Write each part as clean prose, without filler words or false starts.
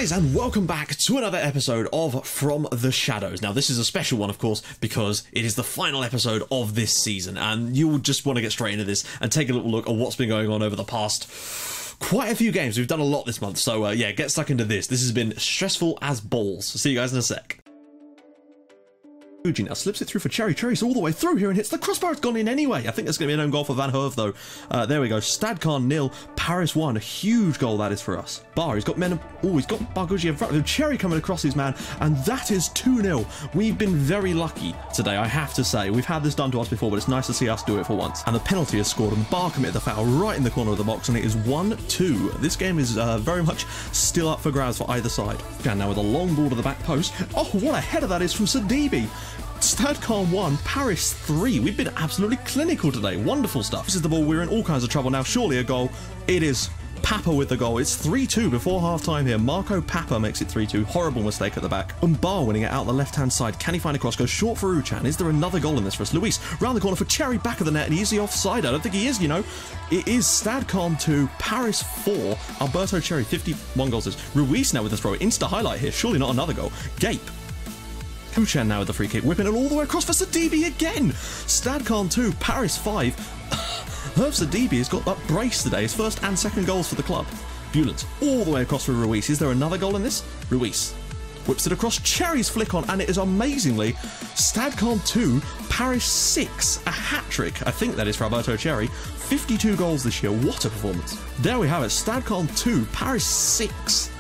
guys, and welcome back to another episode of From the Shadows. Now, this is a special one, of course, because it is the final episode of this season, and you'll just want to get straight into this and take a little look at what's been going on over the past quite a few games. We've done a lot this month, so yeah, get stuck into this. This has been stressful as balls. See you guys in a sec. Now slips it through for Cherry. Cherry's all the way through here and hits the crossbar. It's gone in anyway. I think there's going to be an own goal for Van Herve though. There we go. Stadkar 0, Paris 1. A huge goal that is for us. Bar, he's got men. Oh, he's got Bargucci in front of him. Cherry coming across his man, and that is 2-0. We've been very lucky today, I have to say. We've had this done to us before, but it's nice to see us do it for once. And the penalty is scored, and Bar committed the foul right in the corner of the box, and it is 1-2. This game is very much still up for grabs for either side. And now with a long ball to the back post. Oh, what a header that is from Sidibe. Stadkar 1, Paris 3. We've been absolutely clinical today. Wonderful stuff. This is the ball. We're in all kinds of trouble now. Surely a goal. It is Papa with the goal. It's 3-2 before half-time here. Marco Papa makes it 3-2. Horrible mistake at the back. Bar winning it out the left-hand side. Can he find a cross? Goes short for Uchan. Is there another goal in this for us? Luis round the corner for Cherry, back of the net, and he's the offside. I don't think he is, you know. It is Stadkar 2, Paris 4. Alberto Cherry, 51 goals. Ruiz now with the throw. Insta highlight here. Surely not another goal. Gape. Uchan now with the free kick, whipping it all the way across for Sidibe again. Stadkar 2, Paris 5. Herve Sidibe has got that brace today, his first and second goals for the club. Bulent all the way across for Ruiz. Is there another goal in this? Ruiz whips it across, Cherry's flick on, and it is amazingly Stadkar 2, Paris 6. A hat-trick, I think that is for Alberto Cherry. 52 goals this year, what a performance. There we have it, Stadkar 2, Paris 6.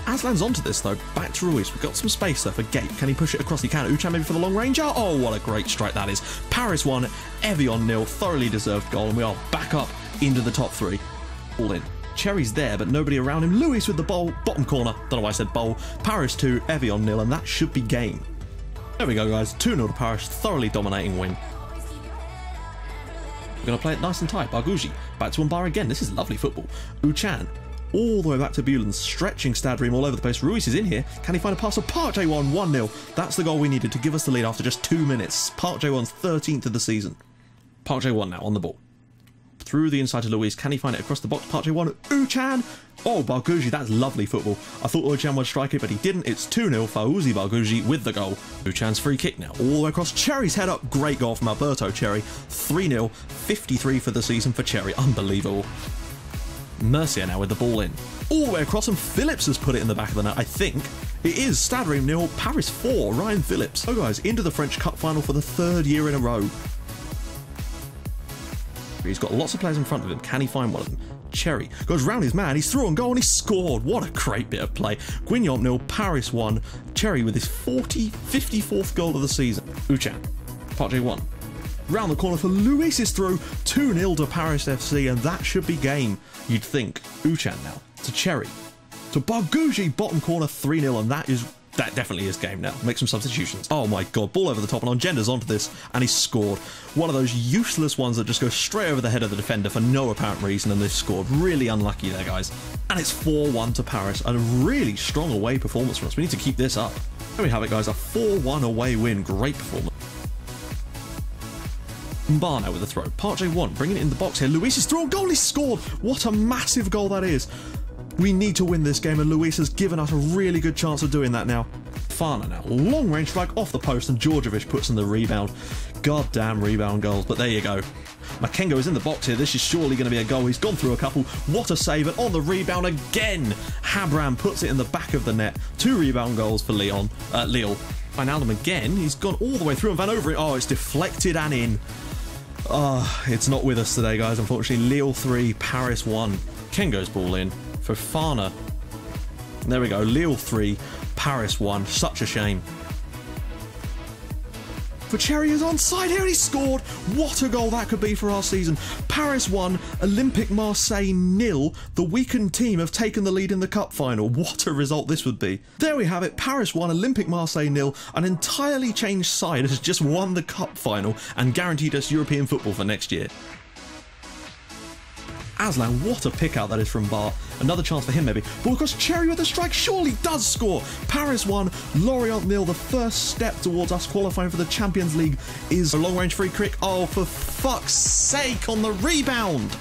Aslan's onto this though, back to Ruiz. We've got some space there for Gape. Can he push it across? He can. Uchan maybe for the long ranger. Oh, what a great strike that is. Paris 1, Evian 0. Thoroughly deserved goal, and we are back up into the top 3. All in. Cherry's there, but nobody around him. Luis with the bowl, bottom corner. Don't know why I said bowl. Paris 2, Evian 0, and that should be game. There we go, guys. 2-0 to Paris. Thoroughly dominating win. We're going to play it nice and tight. Bargucci back to Bar again. This is lovely football. Uchan all the way back to Bulen, stretching Stadream all over the place. Ruiz is in here. Can he find a pass? Park J1, 1-0. That's the goal we needed to give us the lead after just 2 minutes. Park J1's 13th of the season. Park J1 now on the ball. Through the inside to Luis. Can he find it across the box? Park J1. Uchan. Oh, Bargucci, that's lovely football. I thought Uchan would strike it, but he didn't. It's 2-0. Fauzi Bargucci with the goal. Uchan's free kick now. All the way across. Cherry's head up. Great goal from Alberto Cherry. 3-0. 53 for the season for Cherry. Unbelievable. Mercier now with the ball in. All the way across, and Phillips has put it in the back of the net, I think. It is Stadream 0, Paris 4, Ryan Phillips. So guys, into the French Cup final for the 3rd year in a row. He's got lots of players in front of him. Can he find one of them? Cherry goes round his man, he's through on goal, and he scored. What a great bit of play. Guignon 0, Paris 1. Cherry with his 54th goal of the season. Uchan, Part J1. Round the corner for Luis is through. 2-0 to Paris FC, and that should be game, you'd think. Uchan now to Cherry to Bargucci, bottom corner, 3-0, and that definitely is game now. Make some substitutions. Oh my god, ball over the top, and Ongenda's onto this, and he scored. One of those useless ones that just go straight over the head of the defender for no apparent reason, and they've scored. Really unlucky there, guys. And it's 4-1 to Paris, and a really strong away performance for us. We need to keep this up. There we have it, guys, a 4-1 away win. Great performance. Bar now with the throw. Part J1 bringing it in the box here. Luis is through on goal. He scored. What a massive goal that is. We need to win this game, and Luis has given us a really good chance of doing that now. Fana now. Long range strike off the post, and Djordjevic puts in the rebound. Goddamn rebound goals, but there you go. Makengo is in the box here. This is surely going to be a goal. He's gone through a couple. What a save, and on the rebound again. Habram puts it in the back of the net. 2 rebound goals for Lille. Wijnaldum again. He's gone all the way through and Van Over it. Oh, it's deflected and in. It's not with us today, guys, unfortunately. Lille 3, Paris 1. Kengo's ball in for Fana. There we go. Lille 3, Paris 1. Such a shame. For Cherry is onside here, and he scored. What a goal that could be for our season. Paris 1, Olympique Marseille 0. The weakened team have taken the lead in the cup final. What a result this would be. There we have it. Paris 1, Olympique Marseille 0. An entirely changed side has just won the cup final and guaranteed us European football for next year. Aslan, what a pick out that is from Bar. Another chance for him maybe. Ball across, Cherry with a strike, surely does score. Paris 1, Lorient 0. The first step towards us qualifying for the Champions League is a long range free kick. Oh, for fuck's sake, on the rebound.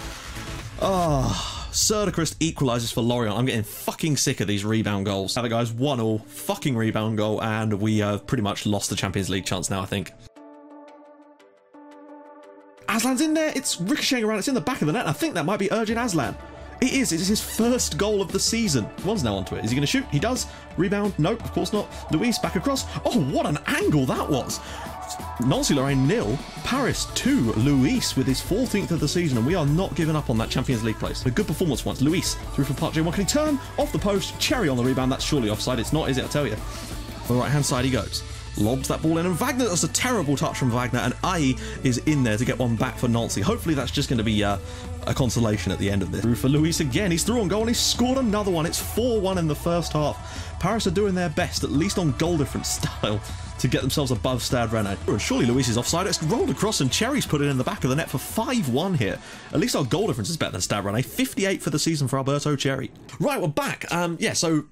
Söderqvist equalises for Lorient. I'm getting fucking sick of these rebound goals. Other guys, 1-1, fucking rebound goal, and we have pretty much lost the Champions League chance now, I think. Aslan's in there. It's ricocheting around. It's in the back of the net. I think that might be Ergin Aslan. It is. It is his first goal of the season. One's now onto it. Is he going to shoot? He does. Rebound? Nope, of course not. Luis back across. Oh, what an angle that was. Nancy-Lorraine 0, Paris 2. Luis with his 14th of the season, and we are not giving up on that Champions League place. A good performance once. Luis through for Park J1. Can he turn off the post? Cherry on the rebound. That's surely offside. It's not, is it? I tell you. On the right-hand side he goes. Lobs that ball in, and Wagner, that's a terrible touch from Wagner, and Ai is in there to get one back for Nancy. Hopefully that's just going to be a consolation at the end of this. Through for Luis again, he's through on goal and he's scored another one. It's 4-1 in the first half. Paris are doing their best, at least on goal difference style, to get themselves above Stade Rennais. And surely Luis is offside. It's rolled across and Cherry's put it in the back of the net for 5-1 here. At least our goal difference is better than Stade Rennais. 58 for the season for Alberto Cherry. Right, we're back. Yeah, so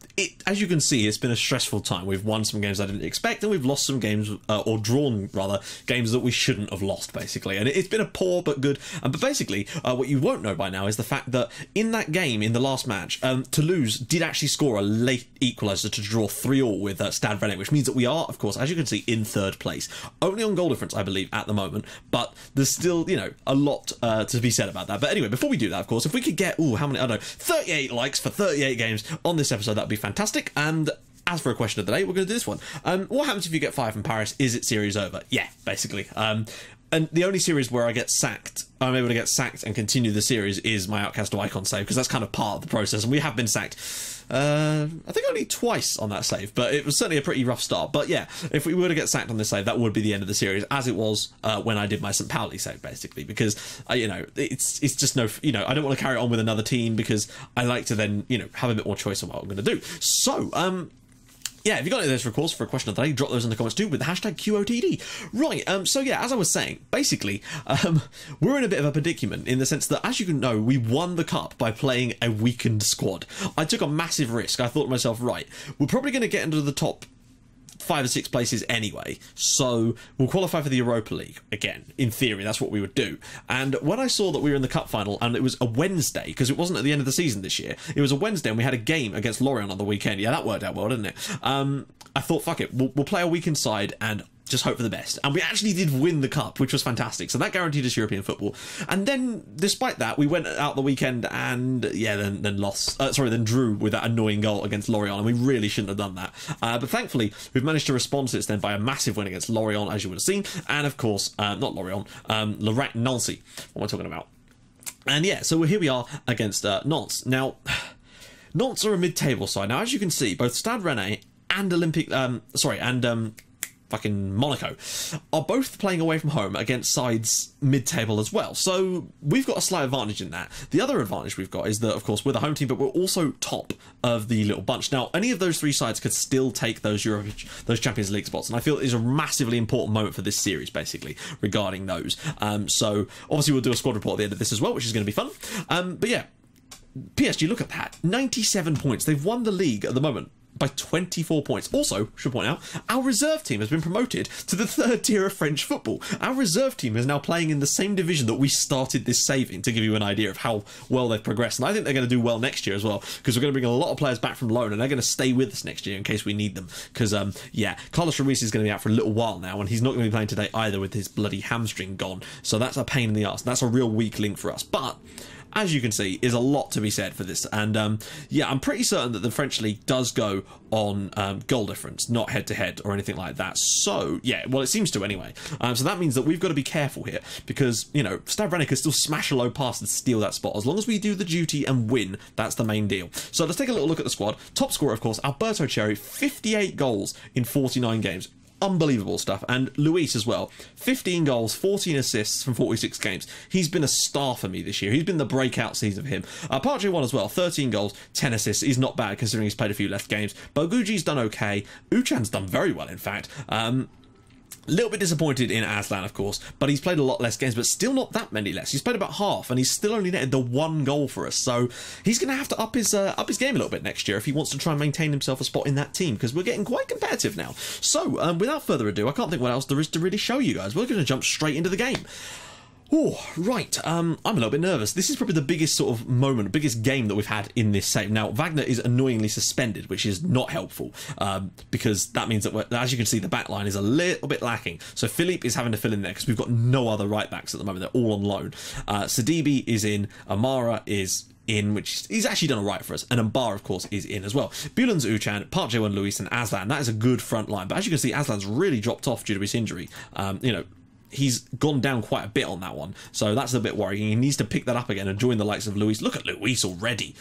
as you can see, it's been a stressful time. We've won some games I didn't expect, and we've lost some games, or drawn rather, games that we shouldn't have lost, basically. And it's been a poor but good. But basically, what you won't know by now is the fact that in that game, in the last match, Toulouse did actually score a late equaliser to draw 3-3 with Stade Rennais, which means that we are, of course, as you can see, in third place. Only on goal difference, I believe, at the moment, but there's still, you know, a lot to be said about that. But anyway, before we do that, of course, if we could get, how many, I don't know, 38 likes for 38 games on this episode, that'd be fantastic. And as for a question of the day, we're going to do this one. What happens if you get 5 from Paris? Is it series over? Yeah, basically. And the only series where I get sacked, I'm able to get sacked and continue the series, is my Outcast to Icon save, because that's kind of part of the process, and we have been sacked. I think only twice on that save, but it was certainly a pretty rough start. But yeah, if we were to get sacked on this save, that would be the end of the series, as it was when I did my St. Pauli save, basically, because you know, it's just no, you know, I don't want to carry it on with another team, because I like to then, you know, have a bit more choice on what I'm going to do. So yeah, if you got any of those, of course, for a question of the day, drop those in the comments too with the hashtag QOTD. Right, so yeah, as I was saying, basically, we're in a bit of a predicament in the sense that, as you can know, we won the cup by playing a weakened squad. I took a massive risk. I thought to myself, right, we're probably going to get into the top 5 or 6 places anyway, so we'll qualify for the Europa League again. In theory, that's what we would do. And when I saw that we were in the cup final, and it was a Wednesday, because it wasn't at the end of the season this year, it was a Wednesday, and we had a game against Lorient on the weekend. Yeah, that worked out well, didn't it? I thought, fuck it, we'll play a weekend side and just hope for the best. And we actually did win the cup, which was fantastic. So that guaranteed us European football. And then, despite that, we went out the weekend and, yeah, then lost. Then drew with that annoying goal against Lorient, and we really shouldn't have done that. But thankfully, we've managed to respond since then by a massive win against Lorient, as you would have seen. And of course, not Lorient, Nancy. What am I talking about? And yeah, so here we are against Nantes. Now, Nantes are a mid-table side. Now, as you can see, both Stade Rennais and fucking Monaco are both playing away from home against sides mid-table as well, so we've got a slight advantage in that. The other advantage we've got is that, of course, we're the home team, but we're also top of the little bunch. Now, any of those 3 sides could still take those Champions League spots, and I feel it is a massively important moment for this series, basically, regarding those. So obviously we'll do a squad report at the end of this as well, which is going to be fun. But yeah, PSG, look at that, 97 points. They've won the league at the moment by 24 points. Also, should point out, our reserve team has been promoted to the 3rd tier of French football. Our reserve team is now playing in the same division that we started this save in, to give you an idea of how well they've progressed. And I think they're going to do well next year as well, because we're going to bring a lot of players back from loan, and they're going to stay with us next year in case we need them. Because, yeah, Carlos Ruiz is going to be out for a little while now, and he's not going to be playing today either with his bloody hamstring gone. So that's a pain in the arse. That's a real weak link for us. But as you can see, is a lot to be said for this. And yeah, I'm pretty certain that the French league does go on goal difference, not head-to-head or anything like that. So, yeah, well, it seems to anyway. So that means that we've got to be careful here, because, you know, Stade Rennais can still smash a low pass and steal that spot. As long as we do the duty and win, that's the main deal. So let's take a little look at the squad. Top scorer, of course, Alberto Cherry, 58 goals in 49 games. Unbelievable stuff. And Luis as well, 15 goals, 14 assists from 46 games. He's been a star for me this year. He's been the breakout season of him. Park J1 as well, 13 goals, 10 assists. He's not bad considering he's played a few less games. Boguji's done okay. Uchan's done very well, in fact. Little bit disappointed in Aslan, of course, but he's played a lot less games, but still not that many less. He's played about half, and he's still only netted the 1 goal for us. So he's going to have to up his game a little bit next year if he wants to try and maintain himself a spot in that team, because we're getting quite competitive now. So without further ado, I can't think what else there is to really show you guys. We're going to jump straight into the game. Oh, right. I'm a little bit nervous. This is probably the biggest sort of moment, biggest game that we've had in this save. Now, Wagner is annoyingly suspended, which is not helpful, because that means that, as you can see, the back line is a little bit lacking. So Philippe is having to fill in there because we've got no other right backs at the moment. They're all on loan. Sidibe is in. Amara is in, which he's actually done all right for us. And Mbar, of course, is in as well. Bulens, Uchan, Park Jae-won, Luis, and Aslan. That is a good front line. But as you can see, Aslan's really dropped off due to his injury. You know, he's gone down quite a bit on that one, so that's a bit worrying. He needs to pick that up again and join the likes of Luis. Look at Luis already.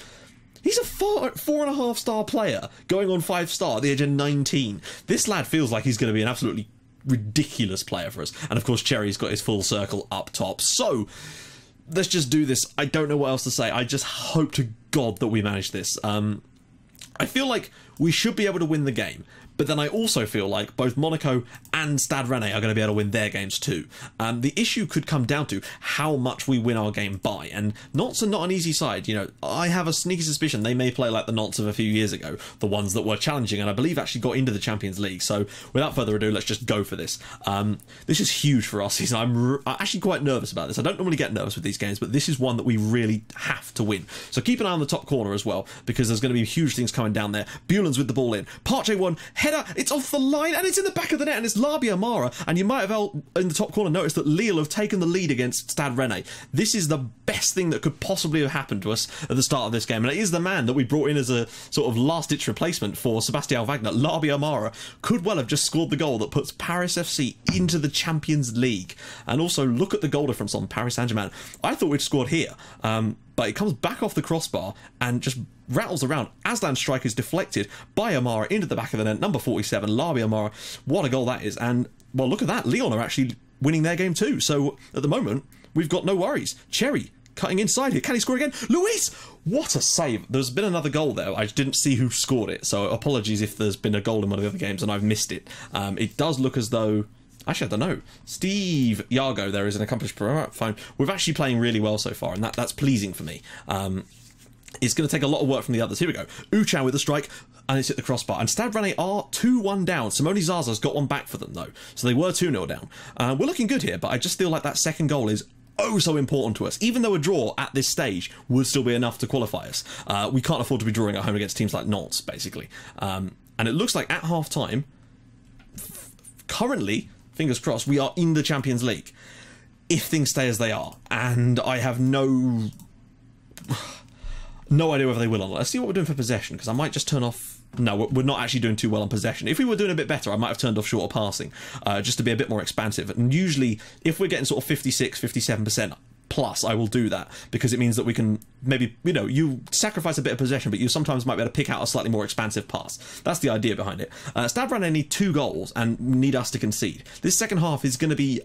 He's a 4.5 star player going on 5 star at the age of 19. This lad feels like he's going to be an absolutely ridiculous player for us. And of course, Cherry's got his full circle up top. So let's just do this. I don't know what else to say. I just hope to God that we manage this. I feel like we should be able to win the game. But then I also feel like both Monaco and Stade Rennais are going to be able to win their games too. The issue could come down to how much we win our game by, and Nantes are not an easy side. You know, I have a sneaky suspicion they may play like the Nantes of a few years ago, the ones that were challenging and I believe actually got into the Champions League. So without further ado, let's just go for this. This is huge for our season. I'm actually quite nervous about this. I don't normally get nervous with these games, but this is one that we really have to win. So keep an eye on the top corner as well, because there's going to be huge things coming down there. Bulens with the ball in. Park Jae-won, header, it's off the line and it's in the back of the net, and it's Larbi Amara, and you might have in the top corner noticed that Lille have taken the lead against Stade Rennais. This is the best thing that could possibly have happened to us at the start of this game, and it is the man that we brought in as a sort of last-ditch replacement for Sebastian Wagner. Larbi Amara could well have just scored the goal that puts Paris FC into the Champions League. And also look at the goal difference on Paris Saint-Germain. I thought we'd scored here, but it comes back off the crossbar and just rattles around. Aslan's strike is deflected by Amara into the back of the net. Number 47, Larbi Amara. What a goal that is. And, well, look at that. Lyon are actually winning their game too. So, at the moment, we've got no worries. Cherry cutting inside here. Can he score again? Luis! What a save. There's been another goal there. I didn't see who scored it. So, apologies if there's been a goal in one of the other games and I've missed it. It does look as though... Actually, I don't know. Steve Yago there is an accomplished fine. We're actually playing really well so far, and that's pleasing for me. It's going to take a lot of work from the others. Here we go. Uchan with a strike, and it's hit the crossbar. And Stade Rennais are 2-1 down. Simone Zaza's got one back for them, though. So they were 2-0 down. We're looking good here, but I just feel like that second goal is oh so important to us. Even though a draw at this stage would still be enough to qualify us. We can't afford to be drawing at home against teams like Nantes, basically. And it looks like at half-time, currently... fingers crossed, we are in the Champions League if things stay as they are, and I have no idea whether they will or not. Let's see what we're doing for possession, because I might just turn off... No, we're not actually doing too well on possession. If we were doing a bit better, I might have turned off shorter passing, just to be a bit more expansive. And usually, if we're getting sort of 56, 57% plus, I will do that, because it means that we can maybe, you know, you sacrifice a bit of possession, but you sometimes might be able to pick out a slightly more expansive pass. That's the idea behind it. Stade Rennais need 2 goals and need us to concede. This second half is going to be...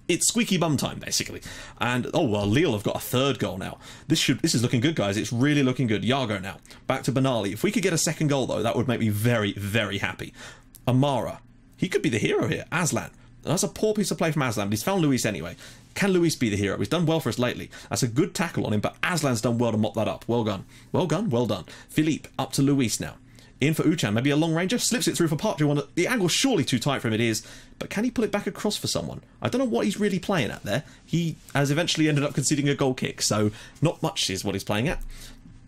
it's squeaky bum time, basically. And, oh, well, Lille have got a 3rd goal now. This is looking good, guys. It's really looking good. Yago now. Back to Benali. If we could get a second goal, though, that would make me very, very happy. Amara. He could be the hero here. Aslan. That's a poor piece of play from Aslan, but he's found Luis anyway. Can Luis be the hero? He's done well for us lately. That's a good tackle on him, but Aslan's done well to mop that up. Well done. Well done. Well done. Philippe up to Luis now. In for Uchan, maybe a long ranger, slips it through for Park Jae-won. The angle's surely too tight for him, it is, but can he pull it back across for someone? I don't know what he's really playing at there. He has eventually ended up conceding a goal kick, so not much is what he's playing at.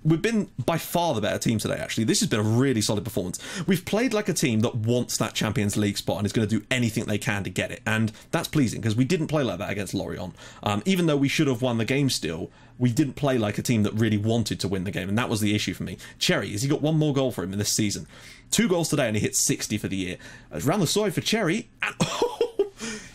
We've been by far the better team today, actually. This has been a really solid performance. We've played like a team that wants that Champions League spot and is going to do anything they can to get it. And that's pleasing, because we didn't play like that against Lorient. Even though we should have won the game still, we didn't play like a team that really wanted to win the game. And that was the issue for me. Cherry, has he got one more goal for him in this season? 2 goals today and he hit 60 for the year. Round the side for Cherry. And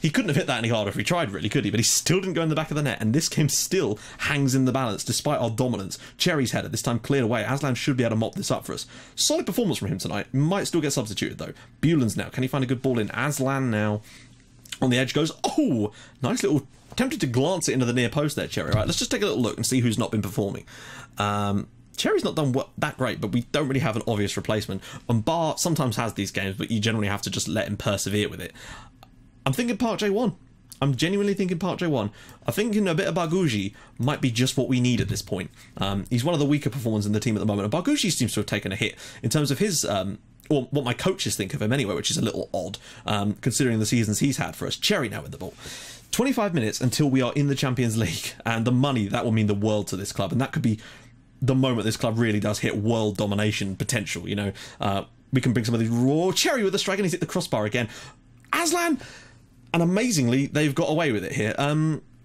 he couldn't have hit that any harder if he tried, really, could he? But he still didn't go in the back of the net, and this game still hangs in the balance despite our dominance. Cherry's header, this time cleared away. Aslan should be able to mop this up for us. Solid performance from him tonight. Might still get substituted, though. Bulens now. Can he find a good ball in? Aslan now. On the edge goes. Oh, nice little... Tempted to glance it into the near post there, Cherry. Right, let's just take a little look and see who's not been performing. Cherry's not done that great, but we don't really have an obvious replacement. And Bar sometimes has these games, but you generally have to just let him persevere with it. I'm thinking Park Jae-won. I'm genuinely thinking Park Jae-won. I'm thinking a bit of Barguji might be just what we need at this point. He's one of the weaker performers in the team at the moment, and Barguji seems to have taken a hit in terms of his... or what my coaches think of him anyway, which is a little odd, considering the seasons he's had for us. Cherry now with the ball. 25 minutes until we are in the Champions League, and the money, that will mean the world to this club, and that could be the moment this club really does hit world domination potential, you know. We can bring some of these raw. Cherry with the strike, and he's hit the crossbar again. Aslan, and amazingly, they've got away with it here.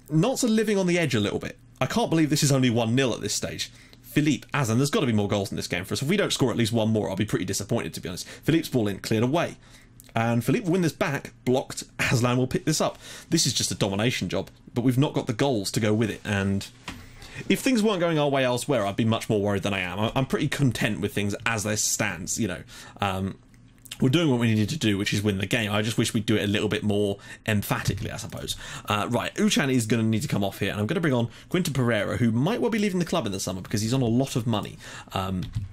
Nantes are living on the edge a little bit. I can't believe this is only 1-0 at this stage. Philippe, Aslan, there's got to be more goals in this game for us. If we don't score at least one more, I'll be pretty disappointed, to be honest. Philippe's ball in, cleared away. And Philippe will win this back, blocked. Aslan will pick this up. This is just a domination job, but we've not got the goals to go with it. And if things weren't going our way elsewhere, I'd be much more worried than I am. I'm pretty content with things as they stands, you know. We're doing what we needed to do, which is win the game. I just wish we'd do it a little bit more emphatically, I suppose. Right, Uchan is going to need to come off here, and I'm going to bring on Quinton Pereira, who might well be leaving the club in the summer because he's on a lot of money.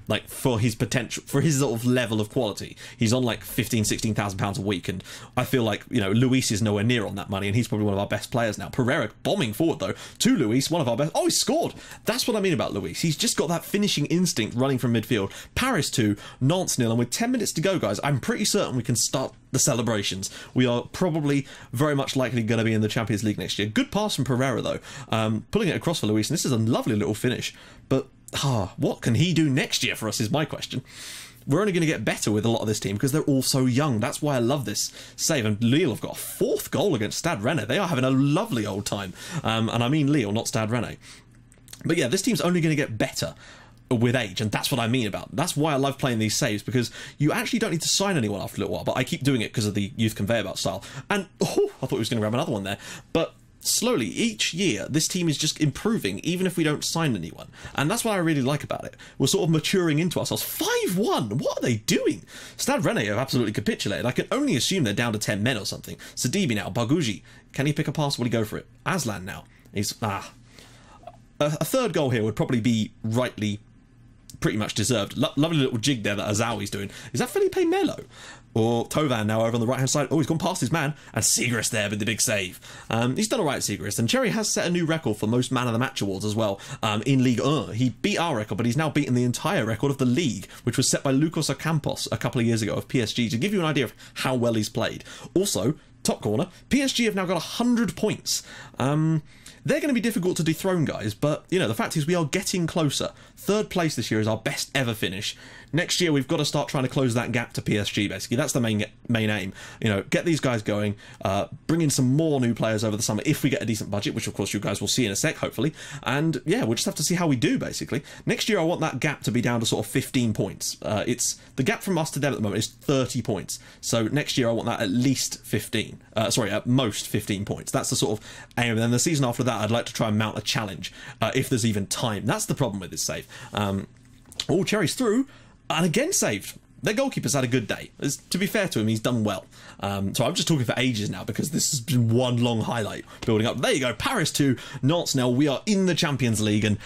Like, for his potential, for his sort of level of quality. He's on like £16,000 a week, and I feel like, you know, Luis is nowhere near on that money, and he's probably one of our best players now. Pereira bombing forward, though, to Luis, one of our best. Oh, he scored! That's what I mean about Luis. He's just got that finishing instinct running from midfield. Paris 2, Nantes 0, and with 10 minutes to go, guys, I'm pretty certain we can start the celebrations. We are probably very much likely going to be in the Champions League next year. Good pass from Pereira, though. Pulling it across for Luis, and this is a lovely little finish. But what can he do next year for us is my question. We're only going to get better with a lot of this team because they're all so young. That's why I love this save. And Lille have got a 4th goal against Stade Rennais. They are having a lovely old time. And I mean Lille, not Stade Rennais. But yeah, this team's only going to get better with age, and that's what I mean about. That's why I love playing these saves, because you actually don't need to sign anyone after a little while, but I keep doing it because of the youth conveyor belt style. And I thought he was going to grab another one there, but slowly each year this team is just improving, even if we don't sign anyone, and that's what I really like about it. We're sort of maturing into ourselves. 5-1, what are they doing? Stade Rennais have absolutely capitulated. I can only assume they're down to 10 men or something. Sidibe now, Barguji, can he pick a pass? Will he go for it? Aslan now, he's a 3rd goal here would probably be rightly pretty much deserved. Lovely little jig there that Azawi's doing. Is that Felipe Melo? Or Tovan now over on the right-hand side. Oh, he's gone past his man. And Sigris there with the big save. He's done all right, Sigris. And Cherry has set a new record for most Man of the Match awards as well in Ligue 1. He beat our record, but he's now beaten the entire record of the league, which was set by Lucas Ocampos a couple of years ago of PSG, to give you an idea of how well he's played. Also, top corner, PSG have now got 100 points. They're going to be difficult to dethrone, guys, but, you know, the fact is we are getting closer. 3rd place this year is our best ever finish. Next year, we've got to start trying to close that gap to PSG, basically. That's the main aim. You know, get these guys going, bring in some more new players over the summer if we get a decent budget, which, of course, you guys will see in a sec, hopefully. And, yeah, we'll just have to see how we do, basically. Next year, I want that gap to be down to sort of 15 points. The gap from us to them at the moment is 30 points. So next year, I want that at least 15. At most 15 points. That's the sort of aim. And then the season after that, I'd like to try and mount a challenge, if there's even time. That's the problem with this save. Cherry's through, and again saved. Their goalkeeper's had a good day. To be fair to him, he's done well. So I'm just talking for ages now, because this has been one long highlight building up. There you go, Paris 2, Nantes now. We are in the Champions League, and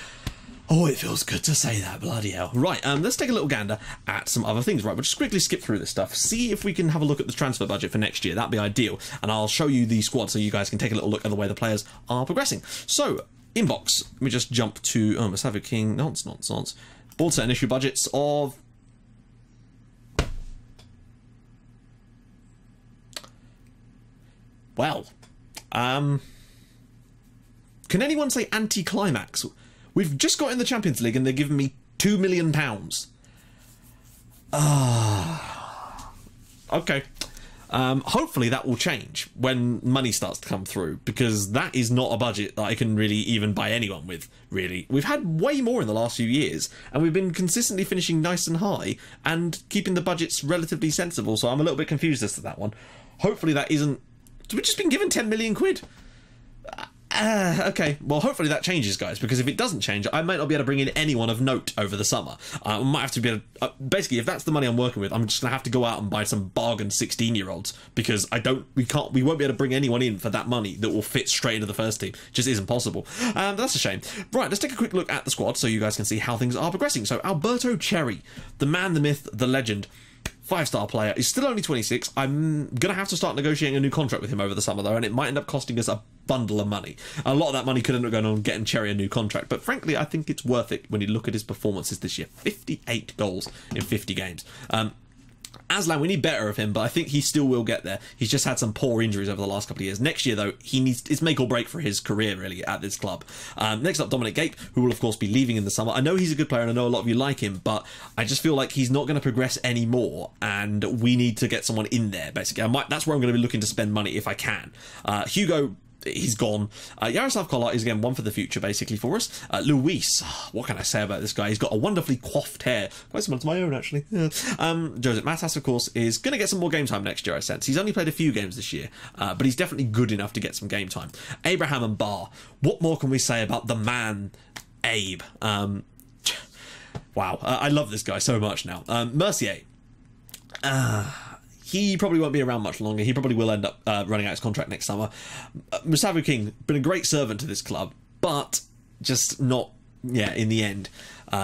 oh, it feels good to say that, bloody hell. Right, let's take a little gander at some other things. Right, we'll just quickly skip through this stuff, see if we can have a look at the transfer budget for next year. That'd be ideal, and I'll show you the squad so you guys can take a little look at the way the players are progressing. So, inbox, let me just jump to Masavio King, nonsense. Board set and issue budgets of... Well, can anyone say anti-climax? We've just got in the Champions League and they're giving me £2 million. Okay. Hopefully that will change when money starts to come through, because that is not a budget that I can really even buy anyone with, really. We've had way more in the last few years, and we've been consistently finishing nice and high and keeping the budgets relatively sensible, so I'm a little bit confused as to that one. Hopefully that isn't... We've just been given 10 million quid. Okay, well, hopefully that changes, guys, because if it doesn't change, I might not be able to bring in anyone of note over the summer. I might have to be able to, basically, if that's the money I'm working with, I'm just gonna have to go out and buy some bargain 16-year-olds, because we won't be able to bring anyone in for that money that will fit straight into the first team. It just isn't possible. That's a shame. Right, let's take a quick look at the squad so you guys can see how things are progressing. So Alberto Cherry, the man, the myth, the legend, 5-star player, is still only 26. I'm going to have to start negotiating a new contract with him over the summer, though, and it might end up costing us a bundle of money. A lot of that money could end up going on getting Cherry a new contract, but frankly, I think it's worth it when you look at his performances this year. 58 goals in 50 games. Aslan, we need better of him, but I think he still will get there. He's just had some poor injuries over the last couple of years. Next year, though, it's make or break for his career, really, at this club. Next up, Dominic Gape, who will, of course, be leaving in the summer. I know he's a good player, and I know a lot of you like him, but I just feel like he's not going to progress anymore, and we need to get someone in there, basically. That's where I'm going to be looking to spend money if I can. Hugo... he's gone. Yaroslav Kolar is again one for the future, basically, for us. Luis, what can I say about this guy? He's got a wonderfully coiffed hair. Quite similar to my own, actually. Yeah. Joseph Matas, of course, is going to get some more game time next year, I sense. He's only played a few games this year, but he's definitely good enough to get some game time. Abraham and Barr. What more can we say about the man, Abe? Wow, I love this guy so much now. Mercier. He probably won't be around much longer. He probably will end up running out his contract next summer. Musavu King, been a great servant to this club, but just not, in the end.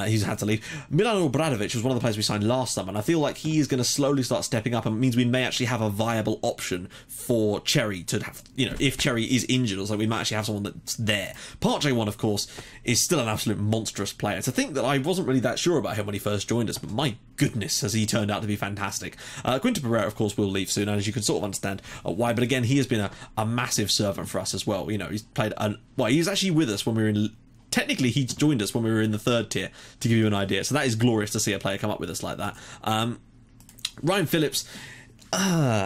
He's had to leave. Milan Obradovic was one of the players we signed last summer, and I feel like he is going to slowly start stepping up, and it means we may actually have a viable option for Cherry to have, if Cherry is injured or so, we might actually have someone that's there. Part J1, of course, is still an absolute monstrous player. To think that I wasn't really that sure about him when he first joined us, but my goodness, has he turned out to be fantastic. Quinto Pereira, of course, will leave soon, and as you can sort of understand why, but again, he has been a massive servant for us as well. He's played, he was actually with us when we were in... Technically, he joined us when we were in the 3rd tier, to give you an idea. So that is glorious to see a player come up with us like that. Ryan Phillips,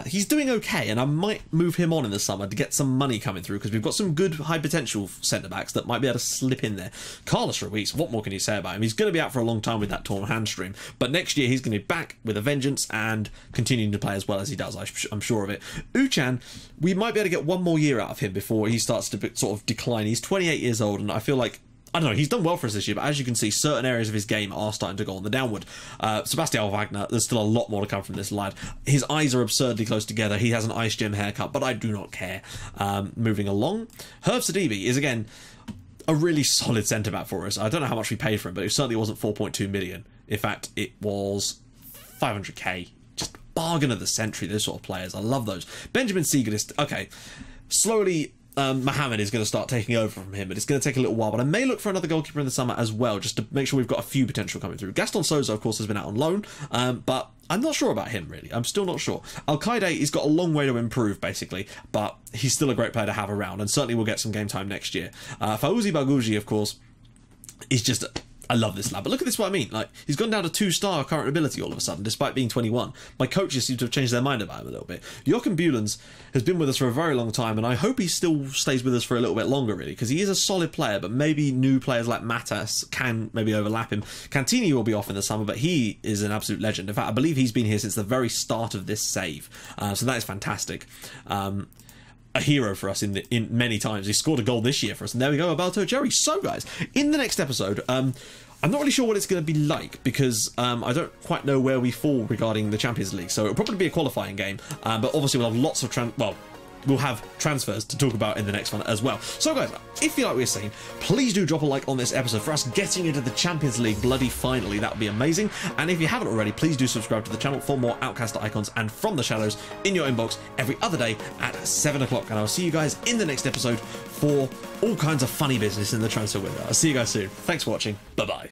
he's doing okay, and I might move him on in the summer to get some money coming through, because we've got some good high-potential centre-backs that might be able to slip in there. Carlos Ruiz, what more can you say about him? He's going to be out for a long time with that torn hamstring, but next year he's going to be back with a vengeance and continuing to play as well as he does, I'm sure of it. Uchan, we might be able to get one more year out of him before he starts to sort of decline. He's 28 years old, and I feel like I don't know, he's done well for us this year, but as you can see, certain areas of his game are starting to go on the downward. Sebastian Wagner, there's still a lot more to come from this lad. His eyes are absurdly close together. He has an Ice Gem haircut, but I do not care. Moving along. Herb Sidibe is, again, a really solid centre-back for us. I don't know how much we paid for him, but it certainly wasn't 4.2 million. In fact, it was 500k. Just bargain of the century, those sort of players. I love those. Benjamin Segerist, okay. Slowly... Mohamed is going to start taking over from him, but it's going to take a little while. But I may look for another goalkeeper in the summer as well, just to make sure we've got a few potential coming through. Gaston Souza, of course, has been out on loan, but I'm not sure about him, really. I'm still not sure. Al-Qaeda, he's got a long way to improve, basically, but he's still a great player to have around, and certainly will get some game time next year. Fauzi Baguji, of course, is just... I love this lad, but look at this, what I mean. Like, he's gone down to 2-star current ability all of a sudden, despite being 21. My coaches seem to have changed their mind about him a little bit. Joachim Bulens has been with us for a very long time, and I hope he still stays with us for a little bit longer, really, because he is a solid player, but maybe new players like Matas can maybe overlap him. Cantini will be off in the summer, but he is an absolute legend. In fact, I believe he's been here since the very start of this save, so that is fantastic. A hero for us in many times. He scored a goal this year for us, and there we go, Alberto Cherry. So, guys, in the next episode, I'm not really sure what it's going to be like, because I don't quite know where we fall regarding the Champions League, so it'll probably be a qualifying game, but obviously we'll have lots of we'll have transfers to talk about in the next one as well. So guys, if you like what we're saying, please do drop a like on this episode for us getting into the Champions League bloody finally. That would be amazing. And if you haven't already, please do subscribe to the channel for more Outcast icons and From the Shadows in your inbox every other day at 7 o'clock. And I'll see you guys in the next episode for all kinds of funny business in the transfer window. I'll see you guys soon. Thanks for watching. Bye-bye.